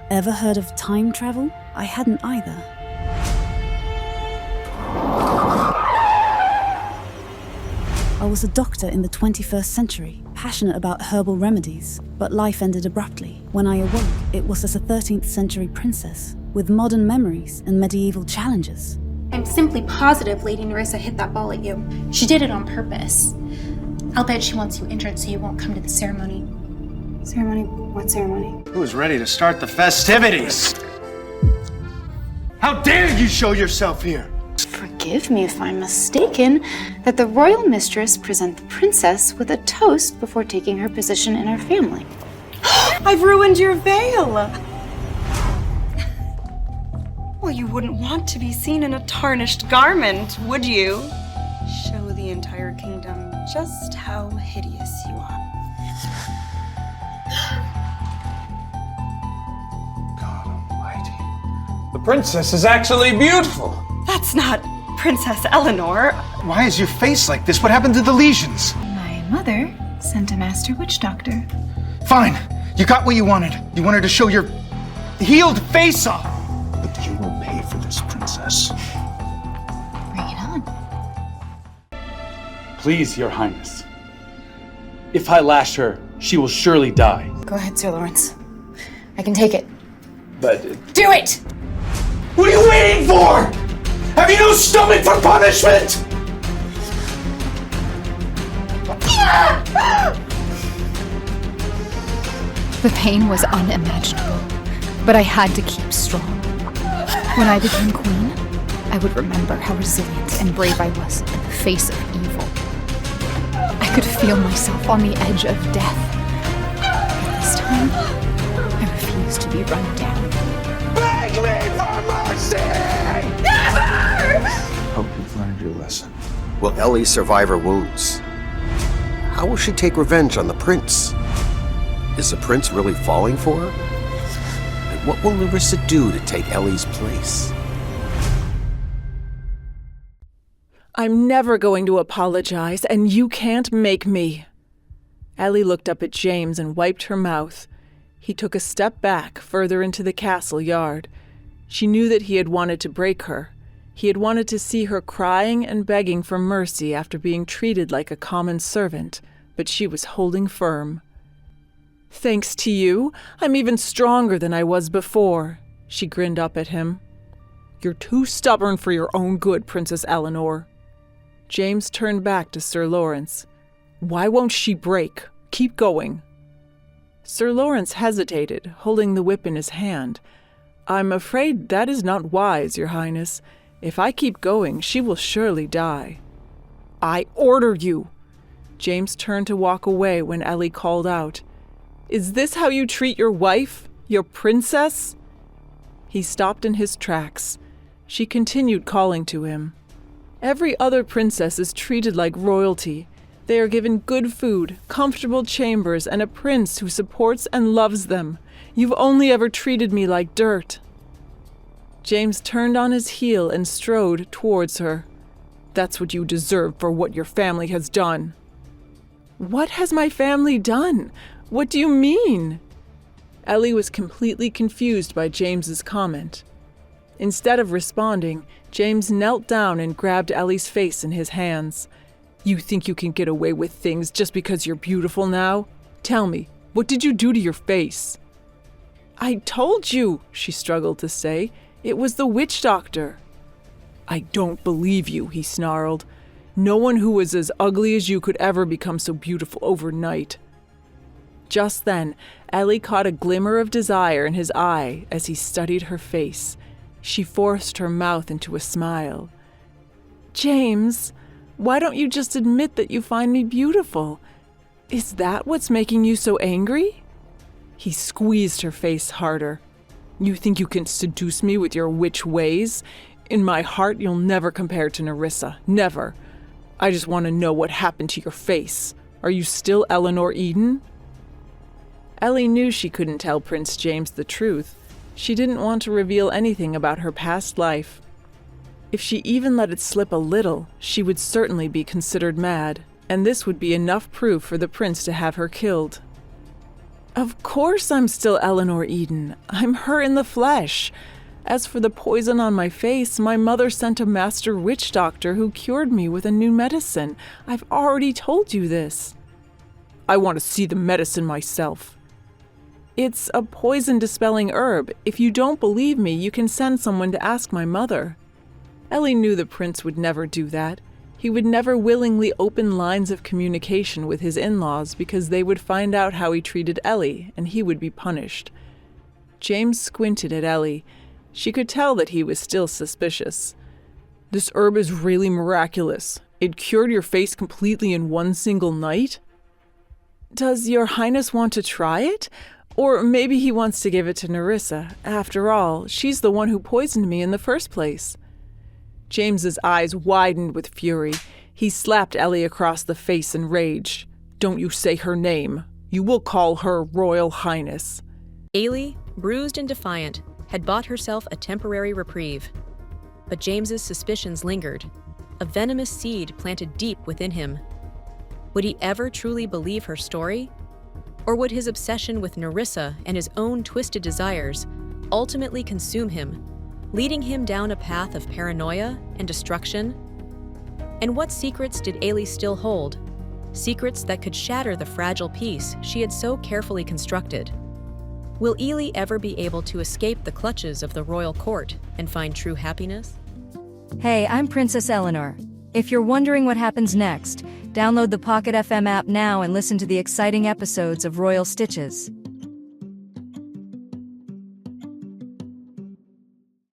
Ever heard of time travel? I hadn't either. I was a doctor in the 21st century, passionate about herbal remedies, but life ended abruptly. When I awoke, it was as a 13th century princess, with modern memories and medieval challenges. I'm simply positive Lady Nerissa hit that ball at you. She did it on purpose. I'll bet she wants you injured so you won't come to the ceremony. Ceremony? What ceremony? Who's ready to start the festivities? How dare you show yourself here? Forgive me if I'm mistaken that the royal mistress present the princess with a toast before taking her position in our family. I've ruined your veil! Well, you wouldn't want to be seen in a tarnished garment, would you? Show the entire kingdom just how hideous you are. God almighty. The princess is actually beautiful. That's not Princess Eleanor. Why is your face like this? What happened to the lesions? My mother sent a master witch doctor. Fine. You got what you wanted. You wanted to show your healed face off. But you will pay for this, princess. Bring it on. Please, your highness. If I lash her, she will surely die. Go ahead, Sir Lawrence. I can take it. But Do it! What are you waiting for? Have you no stomach for punishment? The pain was unimaginable, but I had to keep strong. When I became queen, I would remember how resilient and brave I was in the face of evil. I could feel myself on the edge of death. But this time, I refused to be run down. Beg me for mercy! Never! Hope you've learned your lesson. Will Elie survive her wounds? How will she take revenge on the prince? Is the prince really falling for her? And what will Nerissa do to take Elie's place? I'm never going to apologize, and you can't make me. Elie looked up at James and wiped her mouth. He took a step back, further into the castle yard. She knew that he had wanted to break her. He had wanted to see her crying and begging for mercy after being treated like a common servant, but she was holding firm. Thanks to you, I'm even stronger than I was before, she grinned up at him. You're too stubborn for your own good, Princess Eleanor. James turned back to Sir Lawrence. Why won't she break? Keep going. Sir Lawrence hesitated, holding the whip in his hand. I'm afraid that is not wise, Your Highness. If I keep going, she will surely die. I order you. James turned to walk away when Elie called out. Is this how you treat your wife? Your princess? He stopped in his tracks. She continued calling to him. Every other princess is treated like royalty. They are given good food, comfortable chambers, and a prince who supports and loves them. You've only ever treated me like dirt. James turned on his heel and strode towards her. That's what you deserve for what your family has done. What has my family done? What do you mean? Elie was completely confused by James's comment. Instead of responding, James knelt down and grabbed Elie's face in his hands. You think you can get away with things just because you're beautiful now? Tell me, what did you do to your face? I told you, she struggled to say. It was the witch doctor. I don't believe you, he snarled. No one who was as ugly as you could ever become so beautiful overnight. Just then, Elie caught a glimmer of desire in his eye as he studied her face. She forced her mouth into a smile. James, why don't you just admit that you find me beautiful? Is that what's making you so angry? He squeezed her face harder. You think you can seduce me with your witch ways? In my heart, you'll never compare to Nerissa. Never. I just want to know what happened to your face. Are you still Eleanor Eden? Elie knew she couldn't tell Prince James the truth. She didn't want to reveal anything about her past life. If she even let it slip a little, she would certainly be considered mad, and this would be enough proof for the prince to have her killed. Of course I'm still Eleanor Eden. I'm her in the flesh. As for the poison on my face, my mother sent a master witch doctor who cured me with a new medicine. I've already told you this. I want to see the medicine myself. It's a poison-dispelling herb. If you don't believe me, you can send someone to ask my mother. Elie knew the prince would never do that. He would never willingly open lines of communication with his in-laws because they would find out how he treated Elie, and he would be punished. James squinted at Elie. She could tell that he was still suspicious. This herb is really miraculous. It cured your face completely in one single night? Does your highness want to try it? Or maybe he wants to give it to Nerissa. After all, she's the one who poisoned me in the first place. James's eyes widened with fury. He slapped Elie across the face in rage. Don't you say her name. You will call her Royal Highness. Elie, bruised and defiant, had bought herself a temporary reprieve. But James's suspicions lingered, a venomous seed planted deep within him. Would he ever truly believe her story? Or would his obsession with Nerissa and his own twisted desires ultimately consume him, leading him down a path of paranoia and destruction? And what secrets did Elie still hold? Secrets that could shatter the fragile peace she had so carefully constructed. Will Elie ever be able to escape the clutches of the royal court and find true happiness? Hey, I'm Princess Eleanor. If you're wondering what happens next, download the Pocket FM app now and listen to the exciting episodes of Royal Stitches.